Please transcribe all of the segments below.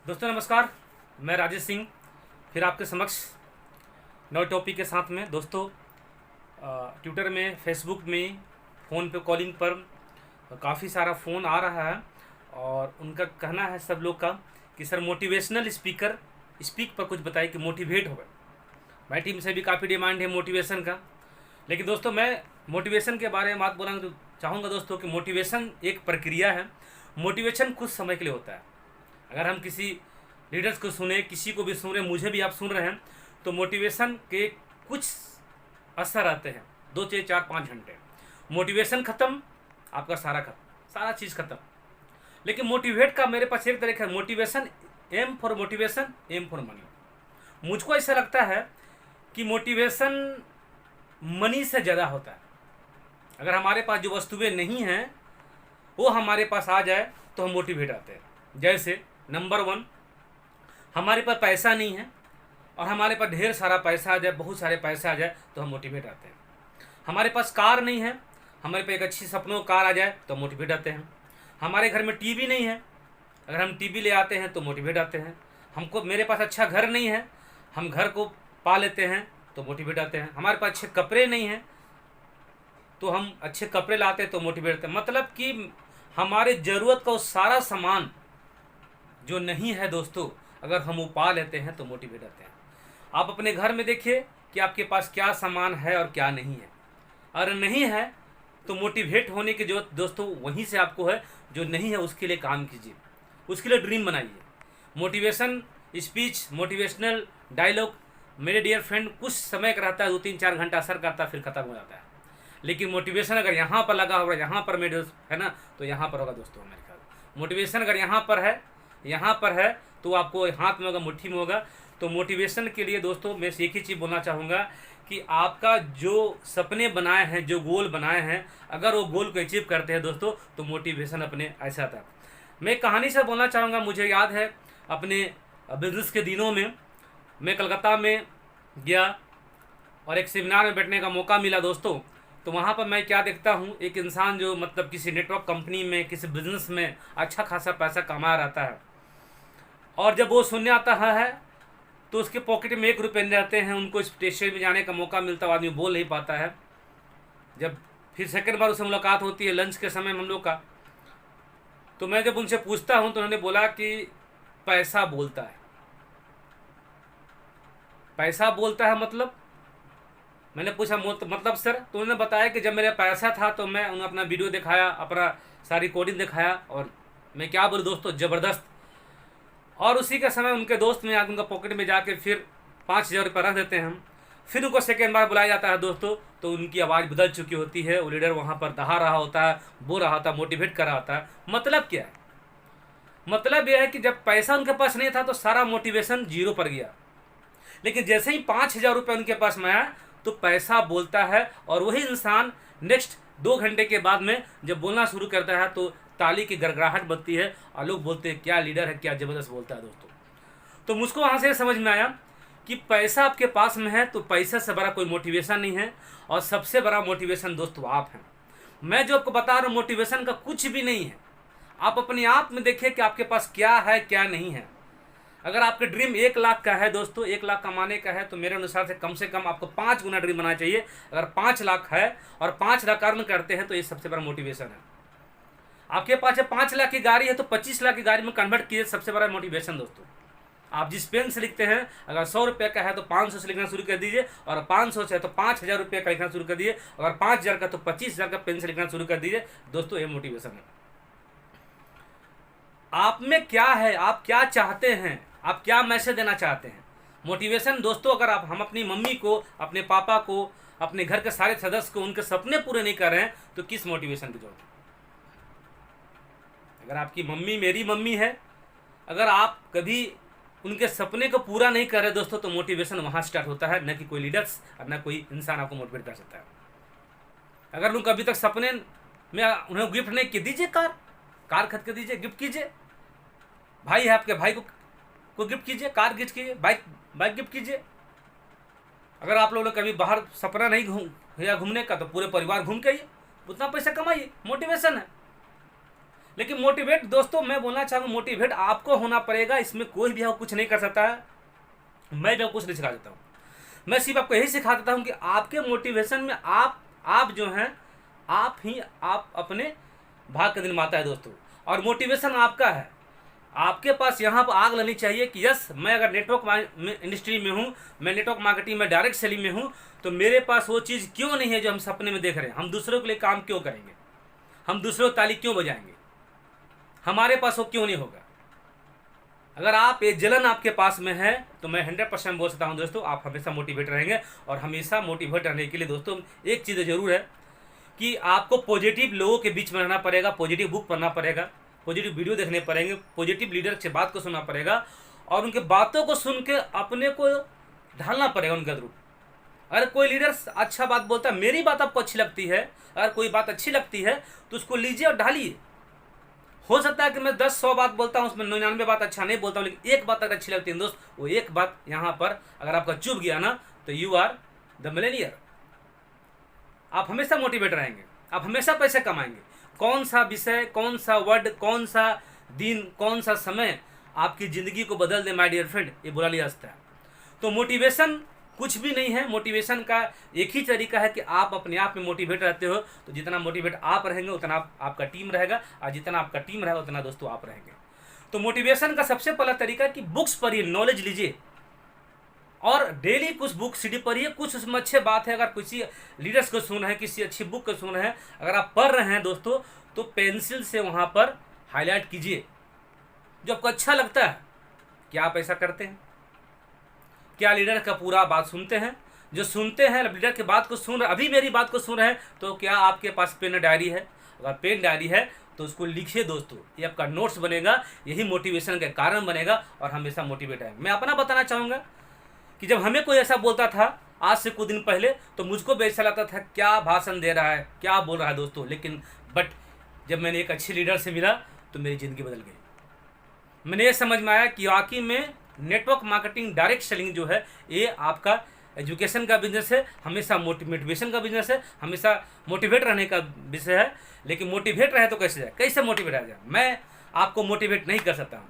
दोस्तों नमस्कार। मैं राजेश सिंह फिर आपके समक्ष नए टॉपिक के साथ में। दोस्तों ट्विटर में, फेसबुक में, फ़ोन पे कॉलिंग पर काफ़ी सारा फ़ोन आ रहा है और उनका कहना है सब लोग का कि सर मोटिवेशनल स्पीक पर कुछ बताइए कि मोटिवेट हो गए। भाई टीम से भी काफ़ी डिमांड है मोटिवेशन का, लेकिन दोस्तों मैं मोटिवेशन के बारे में बात बोलना तो चाहूँगा दोस्तों कि मोटिवेशन एक प्रक्रिया है। मोटिवेशन कुछ समय के लिए होता है। अगर हम किसी लीडर्स को सुने, किसी को भी सुन रहे, मुझे भी आप सुन रहे हैं, तो मोटिवेशन के कुछ असर आते हैं, 2 से 4 5 घंटे। मोटिवेशन ख़त्म, आपका सारा खत्म, सारा चीज़ ख़त्म। लेकिन मोटिवेट का मेरे पास एक तरीका है, motivation aim for motivation, aim for money. मुझको ऐसा लगता है कि मोटिवेशन मनी से ज़्यादा होता है। अगर हमारे पास जो वस्तुएं नहीं हैं वो हमारे पास आ जाए तो हम मोटिवेट आते हैं। जैसे नंबर 1, हमारे पास पैसा नहीं है और हमारे पास ढेर सारा पैसा आ जाए, बहुत सारे पैसे आ जाए तो हम मोटिवेट आते हैं। हमारे पास कार नहीं है, हमारे पास एक अच्छी सपनों कार आ जाए तो मोटिवेट आते हैं। हमारे घर में टीवी नहीं है, अगर हम टीवी ले आते हैं तो मोटिवेट आते हैं। मेरे पास अच्छा घर नहीं है, हम घर को पा लेते हैं तो मोटिवेट आते हैं। हमारे पास अच्छे कपड़े नहीं हैं तो हम अच्छे कपड़े लाते हैं तो मोटिवेट आते हैं। मतलब कि हमारे ज़रूरत का वो सारा सामान जो नहीं है दोस्तों, अगर हम वो पा लेते हैं तो मोटिवेट आते हैं। आप अपने घर में देखिए कि आपके पास क्या सामान है और क्या नहीं है। अगर नहीं है तो मोटिवेट होने की जरूरत दोस्तों वहीं से आपको है। जो नहीं है उसके लिए काम कीजिए, उसके लिए ड्रीम बनाइए। मोटिवेशन स्पीच, मोटिवेशनल डायलॉग मेरे डियर फ्रेंड कुछ समय का रहता है, 2 3 4 घंटा असर करता है, फिर ख़त्म हो जाता है। लेकिन मोटिवेशन अगर यहाँ पर लगा होगा, यहाँ पर मेरे है ना, तो यहाँ पर होगा दोस्तों। मेरे ख्याल मोटिवेशन अगर यहाँ पर है, यहाँ पर है, तो आपको हाथ में होगा, मुट्ठी में होगा। तो मोटिवेशन के लिए दोस्तों मैं एक ही चीज़ बोलना चाहूँगा कि आपका जो सपने बनाए हैं, जो गोल बनाए हैं, अगर वो गोल को अचीव करते हैं दोस्तों तो मोटिवेशन अपने ऐसा था। मैं कहानी से बोलना चाहूँगा। मुझे याद है अपने बिजनेस के दिनों में मैं कलकत्ता में गया और एक सेमिनार में बैठने का मौका मिला दोस्तों। तो वहाँ पर मैं क्या देखता हूँ, एक इंसान जो मतलब किसी नेटवर्क कंपनी में, किसी बिजनेस में अच्छा खासा पैसा कमा रहता है और जब वो सुनने आता है तो उसके पॉकेट में 1 रुपये नहीं रहते हैं। उनको स्टेशन में जाने का मौका मिलता है, आदमी बोल नहीं पाता है। जब फिर सेकंड बार उससे मुलाकात होती है लंच के समय हम लोग का, तो मैं जब उनसे पूछता हूँ तो उन्होंने बोला कि पैसा बोलता है। पैसा बोलता है मतलब? मैंने पूछा मतलब सर? तो उन्होंने बताया कि जब मेरा पैसा था तो मैं उन्हें अपना वीडियो दिखाया, अपना सारी कोडिंग दिखाया, और मैं क्या बोलूं दोस्तों, ज़बरदस्त। और उसी के समय उनके दोस्त में आके उनका पॉकेट में जाके फिर 5,000 रुपये रख देते हैं हम। फिर उनको सेकेंड बार बुलाया जाता है दोस्तों, तो उनकी आवाज़ बदल चुकी होती है। वो लीडर वहाँ पर दहा रहा होता है, बोल रहा होता है, मोटिवेट कर रहा होता है। मतलब क्या है? मतलब यह है कि जब पैसा उनके पास नहीं था तो सारा मोटिवेशन जीरो पर गया। लेकिन जैसे ही 5,000 रुपये उनके पास में आया तो पैसा बोलता है, और वही इंसान नेक्स्ट 2 घंटे के बाद में जब बोलना शुरू करता है तो ताली की गड़गड़ाहट बनती है और लोग बोलते हैं क्या लीडर है, क्या ज़बरदस्त बोलता है दोस्तों। तो मुझको वहाँ से समझ में आया कि पैसा आपके पास में है तो पैसे से बड़ा कोई मोटिवेशन नहीं है, और सबसे बड़ा मोटिवेशन दोस्तों आप हैं। मैं जो आपको बता रहा हूँ मोटिवेशन का कुछ भी नहीं है। आप अपने आप में देखिए कि आपके पास क्या है, क्या नहीं है। अगर आपके ड्रीम 1 लाख का है दोस्तों, 1 लाख कमाने का है, तो मेरे अनुसार से कम आपको 5 गुना ड्रीम बनाना चाहिए। अगर 5 लाख है और 5 लाख अर्न करते हैं तो ये सबसे बड़ा मोटिवेशन है। आपके पास 5 लाख की गाड़ी है तो 25 लाख की गाड़ी में कन्वर्ट कीजिए, सबसे बड़ा मोटिवेशन दोस्तों। आप जिस पेन से लिखते हैं, अगर 100 रुपये का है तो 500 से लिखना शुरू कर दीजिए, और 500 से है तो 5,000 रुपये का लिखना शुरू कर दीजिए, अगर 5,000 का तो 25,000 का पेन से लिखना शुरू कर दीजिए दोस्तों। ये मोटिवेशन है। आप में क्या है, आप क्या चाहते हैं, आप क्या मैसेज देना चाहते हैं। मोटिवेशन दोस्तों, अगर हम अपनी मम्मी को, अपने पापा को, अपने घर के सारे सदस्य को उनके सपने पूरे नहीं कर रहे हैं तो किस मोटिवेशन की जरूरत है। अगर आपकी मम्मी मेरी मम्मी है, अगर आप कभी उनके सपने को पूरा नहीं कर रहे दोस्तों तो मोटिवेशन वहाँ स्टार्ट होता है, न कि कोई लीडर्स और न कोई इंसान आपको मोटिवेट कर सकता है। अगर लोग अभी तक सपने में उन्हें गिफ्ट नहीं किए, दीजिए कार खरीद के दीजिए, गिफ्ट कीजिए। भाई है आपके, भाई को गिफ्ट कीजिए, कार गिफ्ट कीजिए, बाइक गिफ्ट कीजिए। अगर आप लोगों ने कभी बाहर सपना नहीं घूमने का तो पूरे परिवार घूम के आइए, उतना पैसा कमाइए, मोटिवेशन है। लेकिन मोटिवेट दोस्तों मैं बोलना चाहूँगा, मोटिवेट आपको होना पड़ेगा, इसमें कोई भी आपको कुछ नहीं कर सकता है। मैं भी आपको कुछ नहीं सिखा देता हूँ, मैं सिर्फ आपको यही सिखा देता हूँ कि आपके मोटिवेशन में आप जो हैं आप अपने भाग का दिन माता है दोस्तों। और मोटिवेशन आपका है, आपके पास यहाँ पर आग लगनी चाहिए कि यस, मैं अगर नेटवर्क इंडस्ट्री में हूँ, मैं नेटवर्क मार्केटिंग में डायरेक्ट सेलिंग में हूँ, तो मेरे पास वो चीज़ क्यों नहीं है जो हम सपने में देख रहे हैं। हम दूसरों के लिए काम क्यों करेंगे, हम दूसरों की ताली क्यों बजाएंगे, हमारे पास वो क्यों नहीं होगा। अगर आप ये जलन आपके पास में है तो मैं 100% बोल सकता हूँ दोस्तों, आप हमेशा मोटिवेट रहेंगे। और हमेशा मोटिवेट रहने के लिए दोस्तों एक चीज़ ज़रूर है कि आपको पॉजिटिव लोगों के बीच में रहना पड़ेगा, पॉजिटिव बुक पढ़ना पड़ेगा, पॉजिटिव वीडियो देखने पड़ेंगे, पॉजिटिव लीडर से बात को सुनना पड़ेगा और उनके बातों को सुन के अपने को ढालना पड़ेगा उनके थ्रू। अगर कोई लीडर अच्छा बात बोलता है, मेरी बात आपको अच्छी लगती है, अगर कोई बात अच्छी लगती है तो उसको लीजिए और ढालिए। हो सकता है कि मैं 10-100 बात बोलता हूँ, उसमें 99 बात अच्छा नहीं बोलता हूँ, लेकिन एक बात अगर अच्छी लगती है दोस्त, वो एक बात यहाँ पर अगर आपका चुभ गया ना, तो यू आर द मिलेनियर। आप हमेशा मोटिवेट रहेंगे, आप हमेशा पैसे कमाएंगे। कौन सा विषय, कौन सा वर्ड, कौन सा दिन, कौन सा समय आपकी ज़िंदगी को बदल दे माय डियर फ्रेंड, ये बुरा नहीं हंसता है। तो मोटिवेशन कुछ भी नहीं है। मोटिवेशन का एक ही तरीका है कि आप अपने आप में मोटिवेट रहते हो, तो जितना मोटिवेट आप रहेंगे उतना आपका टीम रहेगा, और जितना आपका टीम रहेगा उतना दोस्तों आप रहेंगे। तो मोटिवेशन का सबसे पहला तरीका है कि बुक्स पढ़िए, नॉलेज लीजिए और डेली कुछ बुक सीडी पढ़िए। कुछ उसमें अच्छे बात है, अगर किसी लीडर्स को सुन रहे हैं, किसी अच्छी बुक को सुन रहे हैं, अगर आप पढ़ रहे हैं दोस्तों, तो पेंसिल से वहाँ पर हाईलाइट कीजिए जो आपको अच्छा लगता है। क्या आप ऐसा करते हैं? क्या लीडर का पूरा बात सुनते हैं? जो सुनते हैं लीडर की बात को सुन रहे, अभी मेरी बात को सुन रहे हैं, तो क्या आपके पास पेन डायरी है? अगर पेन डायरी है तो उसको लिखिए दोस्तों, ये आपका नोट्स बनेगा, यही मोटिवेशन का कारण बनेगा और हमेशा मोटिवेट है। मैं अपना बताना चाहूँगा कि जब हमें कोई ऐसा बोलता था आज से कुछ दिन पहले, तो मुझको भी ऐसा लगता था क्या भाषण दे रहा है, क्या बोल रहा है दोस्तों। लेकिन जब मैंने एक अच्छी लीडर से मिला तो मेरी ज़िंदगी बदल गई। मैंने ये समझ में आया कि वाकई में नेटवर्क मार्केटिंग डायरेक्ट सेलिंग जो है ये आपका एजुकेशन का बिजनेस है, हमेशा मोटिवेशन का बिजनेस है, हमेशा मोटिवेट रहने का विषय है। लेकिन मोटिवेट रहे तो कैसे जाए, कैसे मोटिवेट आ जाए? मैं आपको मोटिवेट नहीं कर सकता हूँ।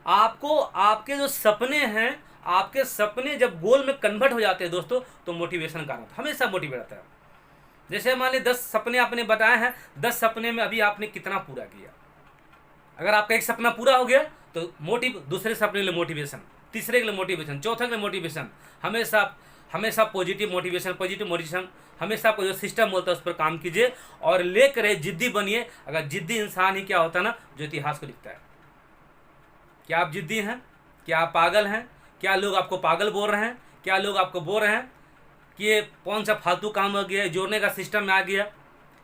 आपको आपके जो सपने हैं, आपके सपने जब गोल में कन्वर्ट हो जाते हैं दोस्तों, तो मोटिवेशन का हमेशा मोटिवेट रहता है। जैसे मान लीजिए 10 सपने आपने बताए हैं, 10 सपने में अभी आपने कितना पूरा किया? अगर आपका एक सपना पूरा हो गया तो दूसरे सपने के लिए मोटिवेशन, तीसरे के लिए मोटिवेशन, चौथे के लिए मोटिवेशन, हमेशा पॉजिटिव मोटिवेशन हमेशा आपको जो सिस्टम बोलता है उस पर काम कीजिए और लेकर जिद्दी बनिए। अगर जिद्दी इंसान ही क्या होता है ना, जो इतिहास को लिखता है। क्या आप जिद्दी हैं? क्या आप पागल हैं? क्या लोग आपको पागल बोल रहे हैं? क्या लोग आपको बोल रहे हैं कि ये कौन सा फालतू काम हो गया, जोड़ने का सिस्टम में आ गया,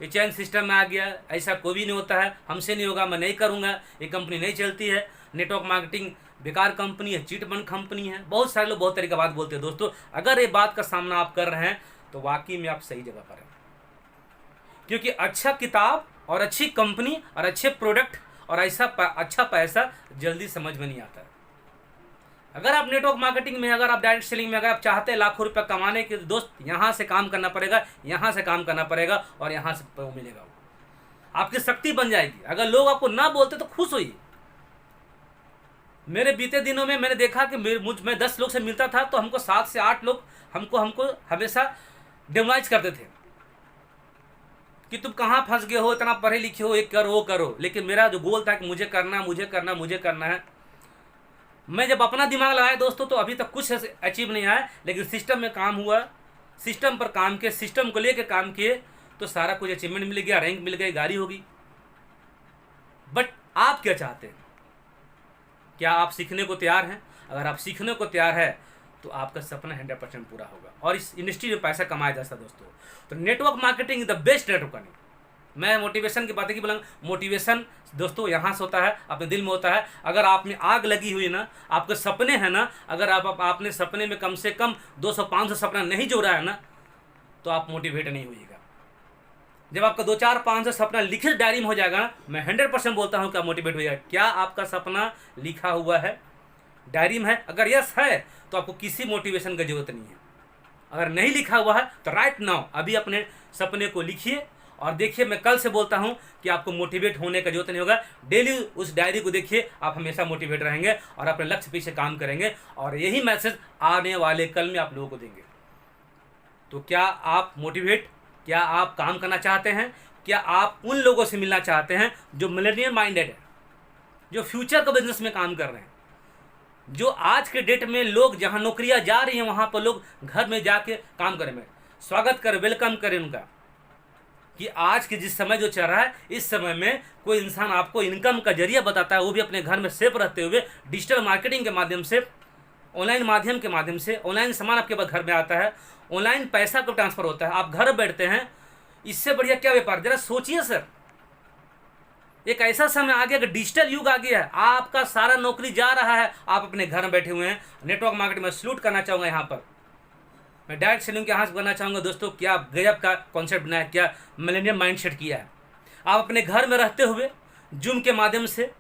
ये चैन सिस्टम में आ गया, ऐसा कोई भी नहीं होता है, हमसे नहीं होगा, मैं नहीं करूँगा, ये कंपनी नहीं चलती है, नेटवर्क मार्केटिंग बेकार कंपनी है, चीट फंड कंपनी है। बहुत सारे लोग बहुत तरीके की बात बोलते हैं दोस्तों। अगर ये बात का सामना आप कर रहे हैं तो वाकई में आप सही जगह पर हैं, क्योंकि अच्छा किताब और अच्छी कंपनी और अच्छे प्रोडक्ट और ऐसा अच्छा पैसा जल्दी समझ में नहीं आता है। अगर आप नेटवर्क मार्केटिंग में, अगर आप डायरेक्ट सेलिंग में अगर आप चाहते हैं लाखों रुपये कमाने के, दोस्त यहाँ से काम करना पड़ेगा, यहाँ से काम करना पड़ेगा और यहाँ से मिलेगा, आपकी शक्ति बन जाएगी। अगर लोग आपको ना बोलते तो खुश होइए। मेरे बीते दिनों में मैंने देखा कि मैं 10 लोग से मिलता था तो हमको 7 से 8 लोग हमको हमेशा डिमोराइज करते थे कि तुम कहाँ फंस गए हो, इतना पढ़े लिखे हो, एक करो वो करो। लेकिन मेरा जो गोल था कि मुझे करना है, मैं जब अपना दिमाग लगाया दोस्तों तो अभी तक कुछ अचीव नहीं आया, लेकिन सिस्टम में काम हुआ, सिस्टम पर काम किए, सिस्टम को लेकर काम किए तो सारा कुछ अचीवमेंट मिल गया, रैंक मिल गई, गाड़ी होगी। बट आप क्या चाहते हैं? क्या आप सीखने को तैयार हैं? अगर आप सीखने को तैयार है तो आपका सपना 100% पूरा होगा और इस इंडस्ट्री में पैसा कमाया जा सकता है दोस्तों। तो network marketing is the best network earning. मैं मोटिवेशन की बातें की बोलूँगा, मोटिवेशन दोस्तों यहाँ से होता है, अपने दिल में होता है। अगर आप में आग लगी हुई ना, आपके सपने हैं ना, अगर आपने सपने में कम से कम 200-500 सपना नहीं जोड़ा है ना, तो आप मोटिवेट नहीं होइएगा। जब आपका 2-4-500 सपना लिखित डायरी में हो जाएगा ना, मैं 100% बोलता हूँ कि आप मोटिवेट होइएगा। क्या आपका सपना लिखा हुआ है, डायरी में है? अगर यस है तो आपको किसी मोटिवेशन की जरूरत नहीं है। अगर नहीं लिखा हुआ है तो राइट नाउ अभी अपने सपने को लिखिए और देखिए, मैं कल से बोलता हूं कि आपको मोटिवेट होने का जरूरत नहीं होगा। डेली उस डायरी को देखिए, आप हमेशा मोटिवेट रहेंगे और अपने लक्ष्य पीछे काम करेंगे, और यही मैसेज आने वाले कल में आप लोगों को देंगे। तो क्या आप मोटिवेट, क्या आप काम करना चाहते हैं? क्या आप उन लोगों से मिलना चाहते हैं जो मिलेनियम माइंडेड है, जो फ्यूचर का बिजनेस में काम कर रहे हैं, जो आज के डेट में लोग जहां नौकरियां जा रही हैं वहां पर लोग घर में जाके काम करें, में स्वागत करें, वेलकम करें उनका, कि आज के जिस समय जो चल रहा है, इस समय में कोई इंसान आपको इनकम का जरिया बताता है, वो भी अपने घर में सेफ रहते हुए, डिजिटल मार्केटिंग के माध्यम से, ऑनलाइन माध्यम के माध्यम से, ऑनलाइन सामान आपके पास घर में आता है, ऑनलाइन पैसा को ट्रांसफर होता है, आप घर बैठते हैं। इससे बढ़िया क्या व्यापार? जरा सोचिए सर, एक ऐसा समय आ गया कि डिजिटल युग आ गया है, आपका सारा नौकरी जा रहा है, आप अपने घर में बैठे हुए हैं। नेटवर्क मार्केटिंग में सैल्यूट करना चाहूँगा यहाँ पर, मैं डायरेक्ट सेलिंग के हाथ बनाना चाहूँगा दोस्तों। क्या गजब का कॉन्सेप्ट बनाया, क्या मिलेनियम माइंडसेट किया है। आप अपने घर में रहते हुए जूम के माध्यम से,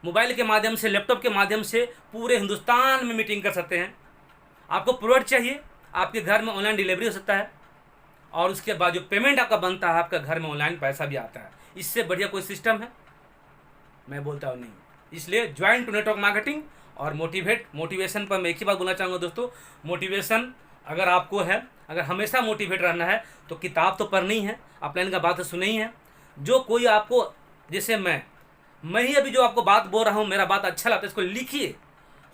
मोबाइल के माध्यम से, लैपटॉप के माध्यम से पूरे हिंदुस्तान में मीटिंग कर सकते हैं। आपको प्रोडक्ट चाहिए, आपके घर में ऑनलाइन डिलीवरी हो सकता है, और उसके बाद जो पेमेंट आपका बनता है, आपका घर में ऑनलाइन पैसा भी आता है। इससे बढ़िया कोई सिस्टम है? मैं बोलता हूँ नहीं। इसलिए ज्वाइन टू नेटवर्क मार्केटिंग और मोटिवेशन पर मैं एक ही बात बोलना चाहूँगा दोस्तों, मोटिवेशन अगर आपको है, अगर हमेशा मोटिवेट रहना है तो किताब तो पढ़नी है, अपने का बात तो सुनी ही है। जो कोई आपको, जैसे मैं ही अभी जो आपको बात बोल रहा हूँ, मेरा बात अच्छा लगता है, इसको लिखिए।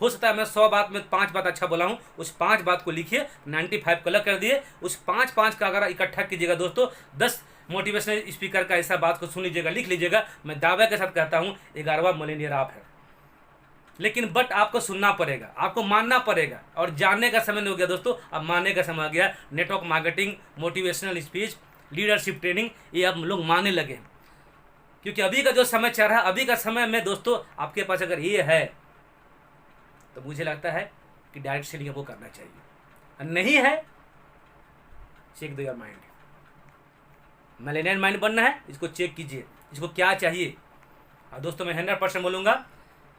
हो सकता है मैं 100 बात में 5 बात अच्छा बोला हूँ, उस 5 बात को लिखिए, 95 कलर कर दिए, उस 5 का अगर इकट्ठा कीजिएगा दोस्तों, 10 मोटिवेशनल स्पीकर का ऐसा बात को सुन लीजिएगा, लिख लीजिएगा। मैं दावे के साथ कहता हूँ 11वां मिलेनियर आप है। लेकिन बट आपको सुनना पड़ेगा, आपको मानना पड़ेगा, और जानने का समय नहीं हो गया दोस्तों, अब मानने का समय आ गया। Network marketing, motivational speech, leadership training, ये अब लोग मानने लगे हैं, क्योंकि अभी का जो समय चल रहा है, अभी का समय में दोस्तों आपके पास अगर ये है तो मुझे लगता है कि डायरेक्ट सेलिंग आपको करना चाहिए। नहीं है, चेक दो योर माइंड। मिलेनियल माइंड बनना है, इसको चेक कीजिए, इसको क्या चाहिए। और दोस्तों मैं 100% बोलूँगा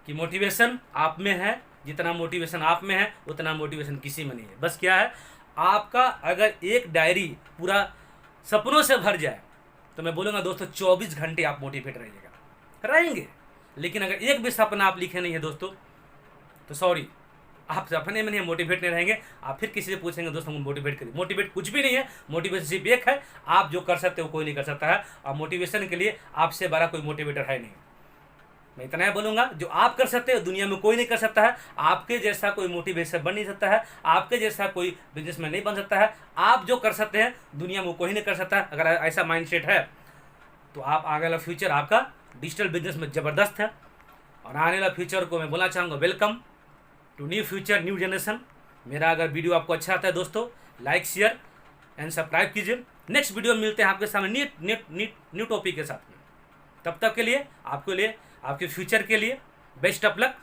कि मोटिवेशन आप में है, जितना मोटिवेशन आप में है उतना मोटिवेशन किसी में नहीं है। बस क्या है, आपका अगर एक डायरी पूरा सपनों से भर जाए तो मैं बोलूँगा दोस्तों 24 घंटे आप मोटिवेट रहेंगे। लेकिन अगर एक भी सपना आप लिखे नहीं है दोस्तों, तो सॉरी, आप सपने में नहीं मोटिवेट नहीं रहेंगे। आप फिर किसी से पूछेंगे दोस्तों को मोटिवेट करिए, मोटिवेट कुछ भी नहीं है। मोटिवेशन सिर्फ एक है, आप जो कर सकते हो कोई नहीं कर सकता है, और मोटिवेशन के लिए आपसे बड़ा कोई मोटिवेटर है नहीं। मैं इतना ही बोलूँगा, जो आप कर सकते हो दुनिया में कोई नहीं कर सकता है। आपके जैसा कोई मोटिवेशन बन नहीं सकता है, आपके जैसा कोई बिजनेसमैन नहीं बन सकता है। आप जो कर सकते हैं दुनिया में कोई नहीं कर सकता है। अगर ऐसा माइंडसेट है तो आप आगे वाला फ्यूचर आपका डिजिटल बिजनेस में ज़बरदस्त है। और आने वाला फ्यूचर को मैं बोलना चाहूँगा, welcome to new future, new generation. मेरा अगर वीडियो आपको अच्छा आता है दोस्तों, लाइक, शेयर एंड सब्सक्राइब कीजिए। नेक्स्ट वीडियो में मिलते हैं आपके सामने न्यू टॉपिक के साथ में। तब तक के लिए आपके फ्यूचर के लिए बेस्ट ऑफ लक।